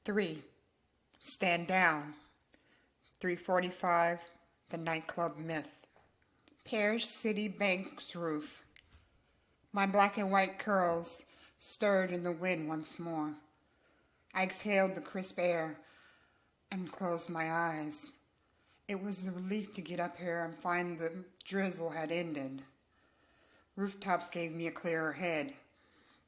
3. Stand down. 3:45. The nightclub myth. Parish City Bank's roof. My black and white curls stirred in the wind once more. I exhaled the crisp air and closed my eyes. It was a relief to get up here and find the drizzle had ended. Rooftops gave me a clearer head.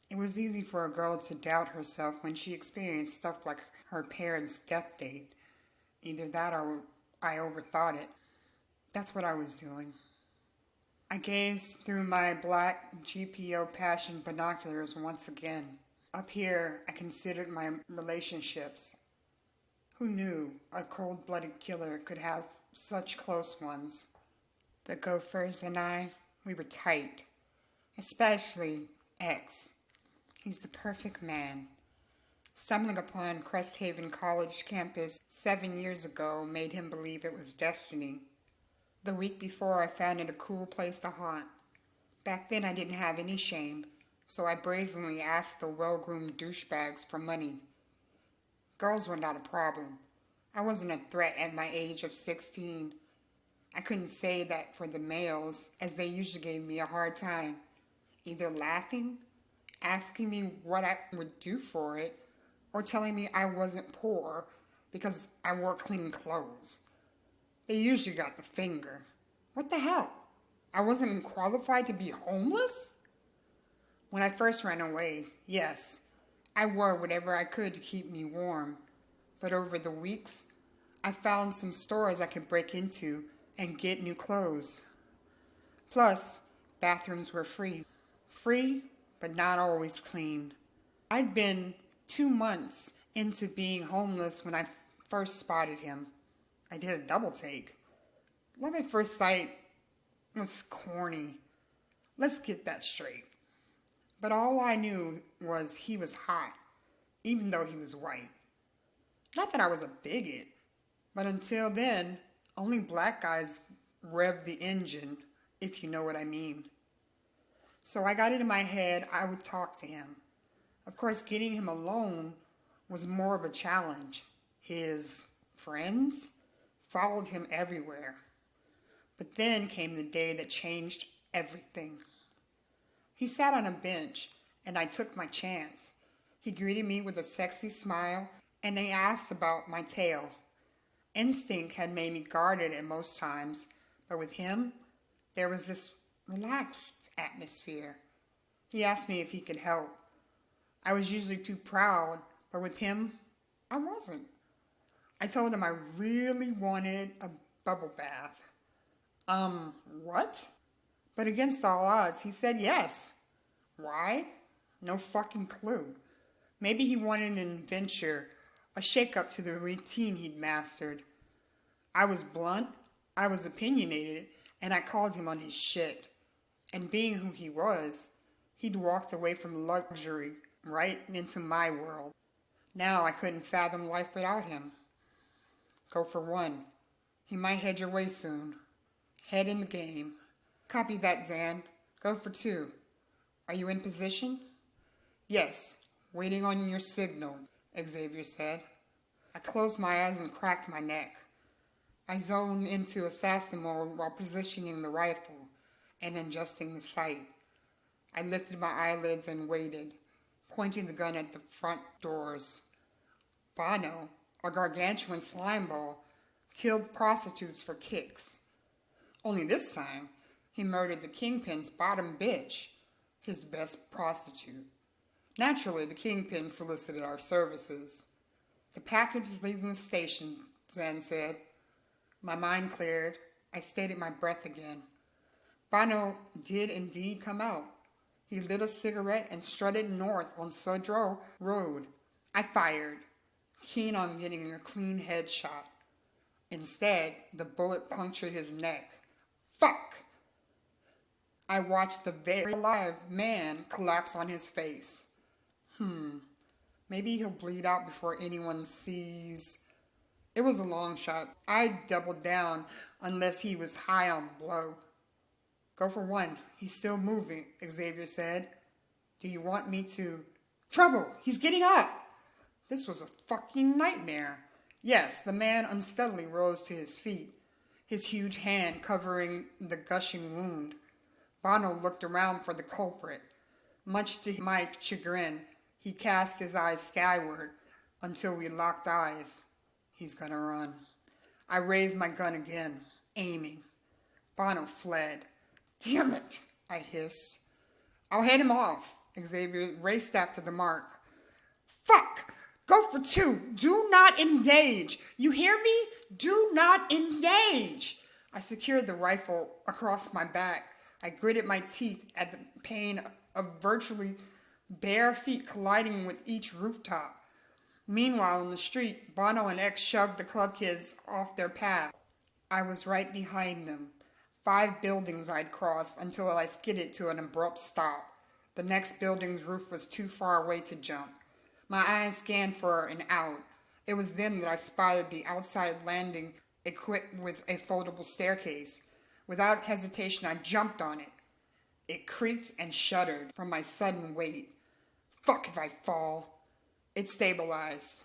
It was easy for a girl to doubt herself when she experienced stuff like her parents' death date. Either that or I overthought it. That's what I was doing. I gazed through my black GPO Passion binoculars once again. Up here, I considered my relationships. Who knew a cold-blooded killer could have such close ones? The Gophers and I, we were tight. Especially X. He's the perfect man. Stumbling upon Cresthaven College campus 7 years ago made him believe it was destiny. The week before, I found it a cool place to haunt. Back then, I didn't have any shame, so I brazenly asked the well-groomed douchebags for money. Girls were not a problem. I wasn't a threat at my age of 16. I couldn't say that for the males, as they usually gave me a hard time, either laughing, asking me what I would do for it, or telling me I wasn't poor because I wore clean clothes. They usually got the finger. What the hell? I wasn't qualified to be homeless? When I first ran away, yes, I wore whatever I could to keep me warm. But over the weeks, I found some stores I could break into and get new clothes. Plus, bathrooms were free. Free, but not always clean. I'd been 2 months into being homeless when I first spotted him. I did a double take. Love at first sight was corny. Let's get that straight. But all I knew was he was hot, even though he was white. Not that I was a bigot, but until then, only black guys rev the engine, if you know what I mean. So I got it in my head I would talk to him. Of course, getting him alone was more of a challenge. His friends followed him everywhere. But then came the day that changed everything. He sat on a bench, and I took my chance. He greeted me with a sexy smile, and he asked about my tail. Instinct had made me guarded at most times, but with him, there was this relaxed atmosphere. He asked me if he could help. I was usually too proud, but with him, I wasn't. I told him I really wanted a bubble bath. What? But against all odds, he said yes. Why? No fucking clue. Maybe he wanted an adventure, a shake-up to the routine he'd mastered. I was blunt, I was opinionated, and I called him on his shit. And being who he was, he'd walked away from luxury right into my world. Now I couldn't fathom life without him. Go for 1. He might head your way soon. Head in the game. Copy that, Zan. Go for 2. Are you in position? Yes, waiting on your signal, Xavier said. I closed my eyes and cracked my neck. I zoned into assassin mode while positioning the rifle and adjusting the sight. I lifted my eyelids and waited, pointing the gun at the front doors. Bono, a gargantuan slimeball, killed prostitutes for kicks. Only this time, he murdered the kingpin's bottom bitch, his best prostitute. Naturally, the kingpin solicited our services. The package is leaving the station, Zen said. My mind cleared. I stayed at my breath again. Bono did indeed come out. He lit a cigarette and strutted north on Sodro Road. I fired, keen on getting a clean headshot. Instead, the bullet punctured his neck. Fuck! I watched the very live man collapse on his face. Maybe he'll bleed out before anyone sees. It was a long shot. I doubled down unless he was high on blow. Go for 1. He's still moving, Xavier said. Do you want me to? Trouble! He's getting up! This was a fucking nightmare. Yes, the man unsteadily rose to his feet, his huge hand covering the gushing wound. Bono looked around for the culprit. Much to my chagrin, he cast his eyes skyward until we locked eyes. He's gonna run. I raised my gun again, aiming. Bono fled. Damn it, I hissed. I'll head him off. Xavier raced after the mark. Fuck! Go for two. Do not engage. You hear me? Do not engage. I secured the rifle across my back. I gritted my teeth at the pain of virtually bare feet colliding with each rooftop. Meanwhile, in the street, Bono and X shoved the club kids off their path. I was right behind them. 5 buildings I'd crossed until I skidded to an abrupt stop. The next building's roof was too far away to jump. My eyes scanned for an out. It was then that I spotted the outside landing equipped with a foldable staircase. Without hesitation, I jumped on it. It creaked and shuddered from my sudden weight. Fuck if I fall. It stabilized.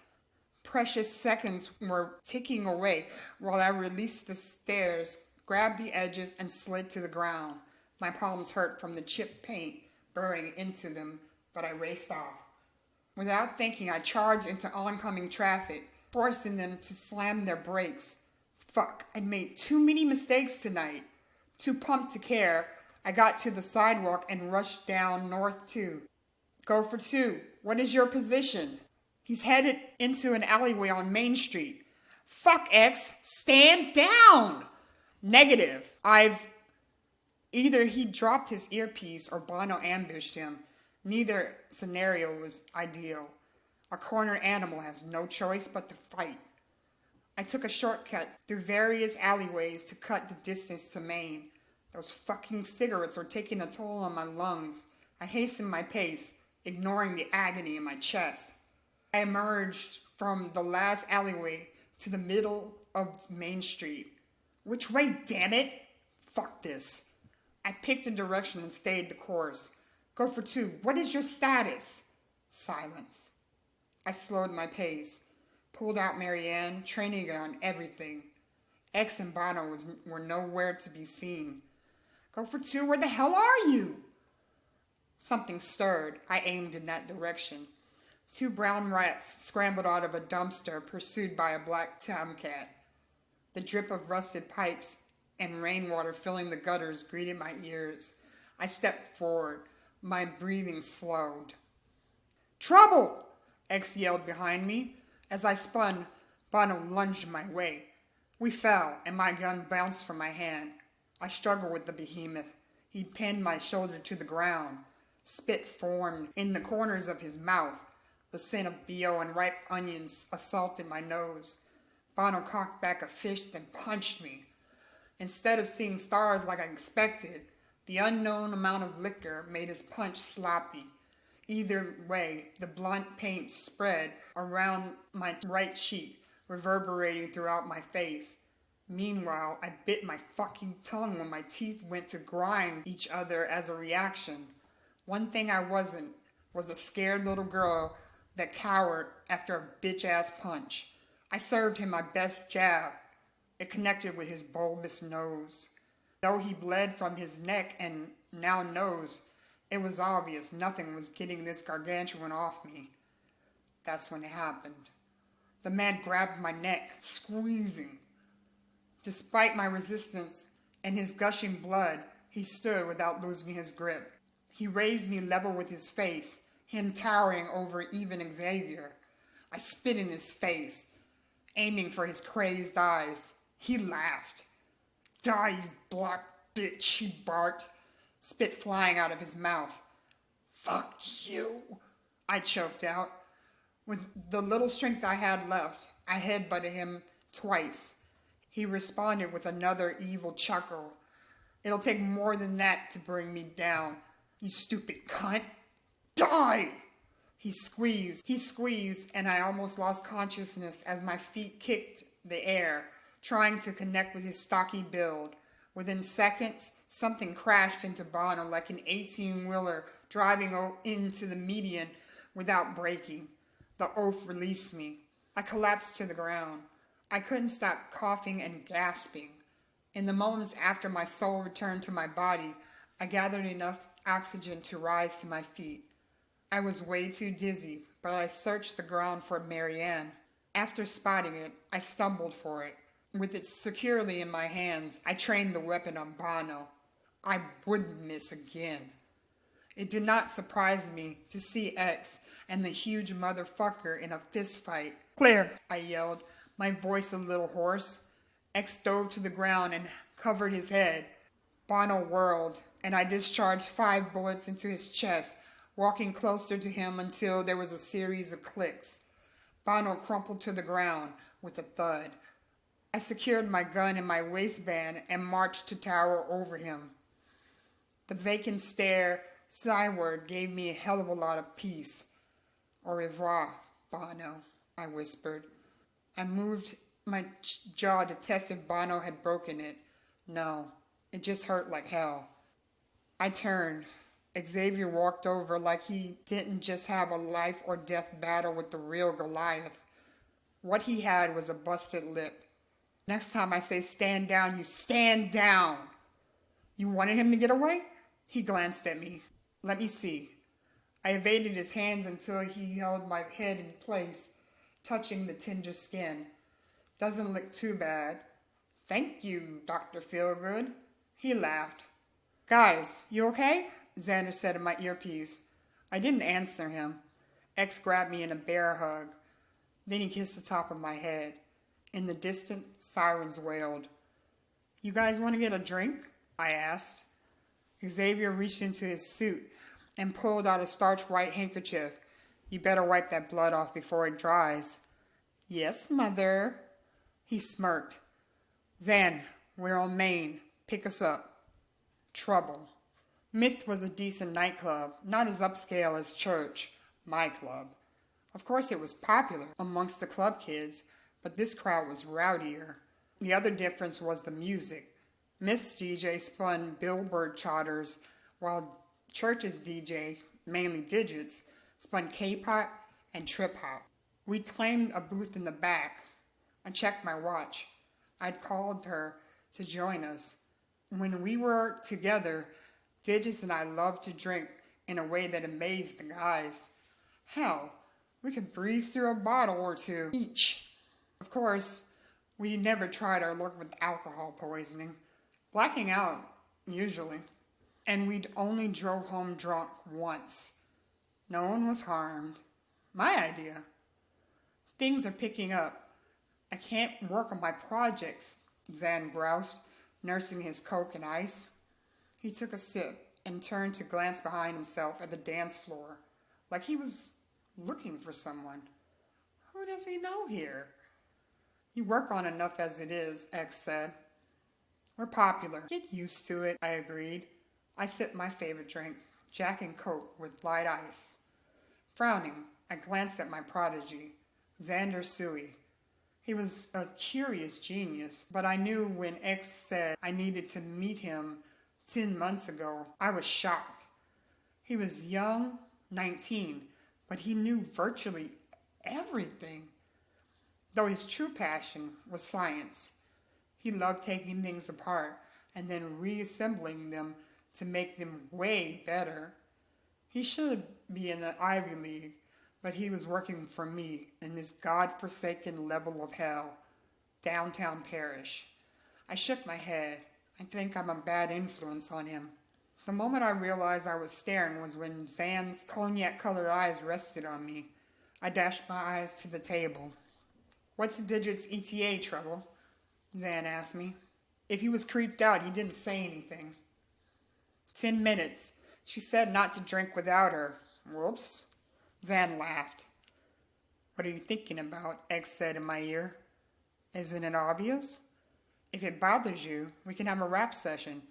Precious seconds were ticking away while I released the stairs, grabbed the edges, and slid to the ground. My palms hurt from the chipped paint burrowing into them, but I raced off. Without thinking, I charged into oncoming traffic, forcing them to slam their brakes. Fuck, I made too many mistakes tonight. Too pumped to care, I got to the sidewalk and rushed down North 2. Go for 2. What is your position? He's headed into an alleyway on Main Street. Fuck, X. Stand down! Negative. Either he dropped his earpiece or Bono ambushed him. Neither scenario was ideal. A cornered animal has no choice but to fight. I took a shortcut through various alleyways to cut the distance to Main. Those fucking cigarettes were taking a toll on my lungs. I hastened my pace, ignoring the agony in my chest. I emerged from the last alleyway to the middle of Main Street. Which way, damn it? Fuck this. I picked a direction and stayed the course. Go for 2. What is your status? Silence. I slowed my pace, pulled out Marianne, training on everything. X and Bono were nowhere to be seen. Go for 2. Where the hell are you? Something stirred. I aimed in that direction. 2 brown rats scrambled out of a dumpster, pursued by a black tomcat. The drip of rusted pipes and rainwater filling the gutters greeted my ears. I stepped forward, my breathing slowed. Trouble! X yelled behind me. As I spun, Bono lunged my way. We fell, and my gun bounced from my hand. I struggled with the behemoth. He pinned my shoulder to the ground. Spit formed in the corners of his mouth. The scent of BO and ripe onions assaulted my nose. Bono cocked back a fist and punched me. Instead of seeing stars like I expected, the unknown amount of liquor made his punch sloppy. Either way, the blunt paint spread around my right cheek, reverberating throughout my face. Meanwhile, I bit my fucking tongue when my teeth went to grind each other as a reaction. One thing I wasn't was a scared little girl that cowered after a bitch-ass punch. I served him my best jab. It connected with his bulbous nose. Though he bled from his neck and now nose, it was obvious nothing was getting this gargantuan off me. That's when it happened. The man grabbed my neck, squeezing. Despite my resistance and his gushing blood, he stood without losing his grip. He raised me level with his face, him towering over even Xavier. I spit in his face, aiming for his crazed eyes. He laughed. Die, you black bitch, he barked, spit flying out of his mouth. Fuck you, I choked out. With the little strength I had left, I headbutted him twice. He responded with another evil chuckle. It'll take more than that to bring me down, you stupid cunt. Die! He squeezed, and I almost lost consciousness as my feet kicked the air, trying to connect with his stocky build. Within seconds, something crashed into Bono like an 18-wheeler driving into the median without braking. The oath released me. I collapsed to the ground. I couldn't stop coughing and gasping. In the moments after my soul returned to my body, I gathered enough oxygen to rise to my feet. I was way too dizzy, but I searched the ground for Marianne. After spotting it, I stumbled for it. With it securely in my hands, I trained the weapon on Bono. I wouldn't miss again. It did not surprise me to see X and the huge motherfucker in a fist fight. "Clear," I yelled, my voice a little hoarse. X dove to the ground and covered his head. Bono whirled, and I discharged 5 bullets into his chest, walking closer to him until there was a series of clicks. Bono crumpled to the ground with a thud. I secured my gun in my waistband and marched to tower over him. The vacant stare skyward gave me a hell of a lot of peace. "Au revoir, Bono," I whispered. I moved my jaw to test if Bono had broken it. No, it just hurt like hell. I turned. Xavier walked over like he didn't just have a life or death battle with the real Goliath. What he had was a busted lip. "Next time I say stand down, you stand down." "You wanted him to get away?" He glanced at me. "Let me see." I evaded his hands until he held my head in place, touching the tender skin. "Doesn't look too bad." "Thank you, Dr. Feelgood." He laughed. "Guys, you okay?" Xander said in my earpiece. I didn't answer him. X grabbed me in a bear hug. Then he kissed the top of my head. In the distance, sirens wailed. "You guys want to get a drink?" I asked. Xavier reached into his suit and pulled out a starch white handkerchief. "You better wipe that blood off before it dries." "Yes, Mother." He smirked. "Zan, we're on Main. Pick us up." Trouble. Myth was a decent nightclub, not as upscale as Church, my club. Of course it was popular amongst the club kids, but this crowd was rowdier. The other difference was the music. Myth's DJ spun Billboard charters, while Church's DJ, mainly Digits, spun K-pop and trip-hop. We'd claimed a booth in the back. I checked my watch. I'd called her to join us. When we were together, Digits and I loved to drink in a way that amazed the guys. Hell, we could breeze through a bottle or two each. Of course, we never tried our luck with alcohol poisoning. Blacking out, usually. And we'd only drove home drunk once. No one was harmed. My idea. "Things are picking up. I can't work on my projects," Zan groused, nursing his Coke and ice. He took a sip and turned to glance behind himself at the dance floor, like he was looking for someone. "Who does he know here?" "You work on enough as it is," X said. "We're popular. Get used to it," I agreed. I sipped my favorite drink, Jack and Coke with light ice. Frowning, I glanced at my prodigy, Xander Suey. He was a curious genius, but I knew when X said I needed to meet him 10 months ago, I was shocked. He was young, 19, but he knew virtually everything. Though his true passion was science. He loved taking things apart and then reassembling them to make them way better. He should be in the Ivy League, but he was working for me in this God-forsaken level of hell, downtown Parish. I shook my head. I think I'm a bad influence on him. The moment I realized I was staring was when Zan's cognac-colored eyes rested on me. I dashed my eyes to the table. "What's Digits' ETA trouble?" Zan asked me. If he was creeped out, he didn't say anything. 10 minutes. She said not to drink without her. Whoops. Zan laughed. "What are you thinking about?" X said in my ear. "Isn't it obvious? If it bothers you, we can have a rap session.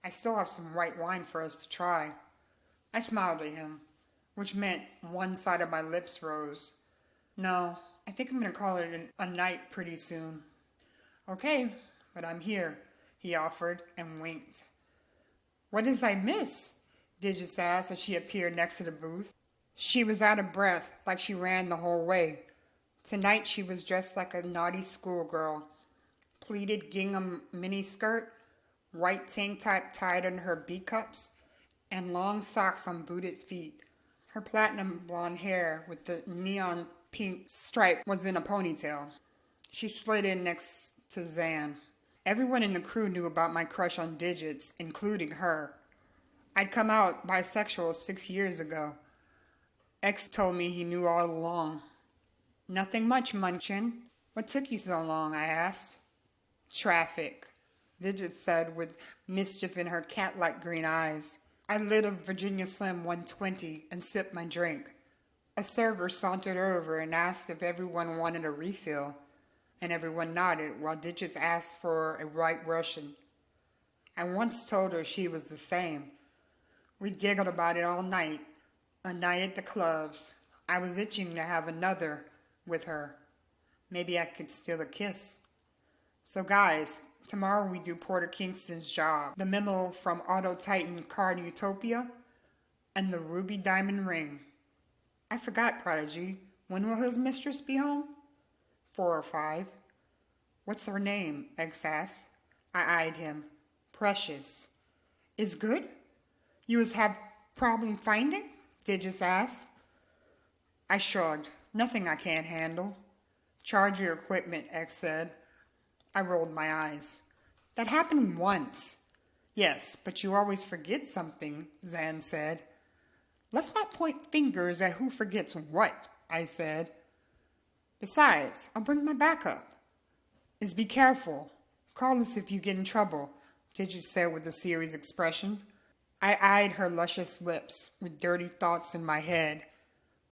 I still have some white wine for us to try." I smiled at him, which meant one side of my lips rose. "No, I think I'm going to call it a night pretty soon." "Okay, but I'm here," he offered and winked. "What did I miss?" Digits asked as she appeared next to the booth. She was out of breath, like she ran the whole way. Tonight she was dressed like a naughty schoolgirl. Pleated gingham miniskirt, white tank top tied on her B-cups, and long socks on booted feet. Her platinum blonde hair with the neon pink stripe was in a ponytail. She slid in next to Zan. Everyone in the crew knew about my crush on Digits, including her. I'd come out bisexual 6 years ago. X told me he knew all along. Nothing much, Munchin. What took you so long, I asked. Traffic, Digits said with mischief in her cat-like green eyes. I lit a Virginia Slim 120 and sipped my drink. A server sauntered over and asked if everyone wanted a refill, and everyone nodded while Digits asked for a White Russian. I once told her she was the same. We giggled about it all night, a night at the clubs. I was itching to have another with her. Maybe I could steal a kiss. So guys, tomorrow we do Porter Kingston's Job, the memo from Auto Titan Card Utopia, and the Ruby Diamond Ring. I forgot, Prodigy. When will his mistress be home? 4 or 5. What's her name? X asked. I eyed him. Precious. Is good? You was have problem finding? Digits asked. I shrugged. Nothing I can't handle. Charge your equipment, X said. I rolled my eyes. That happened once. Yes, but you always forget something, Zan said. Let's not point fingers at who forgets what, I said. Besides, I'll bring my backup. Is be careful. Call us if you get in trouble, Digits said with a serious expression. I eyed her luscious lips with dirty thoughts in my head.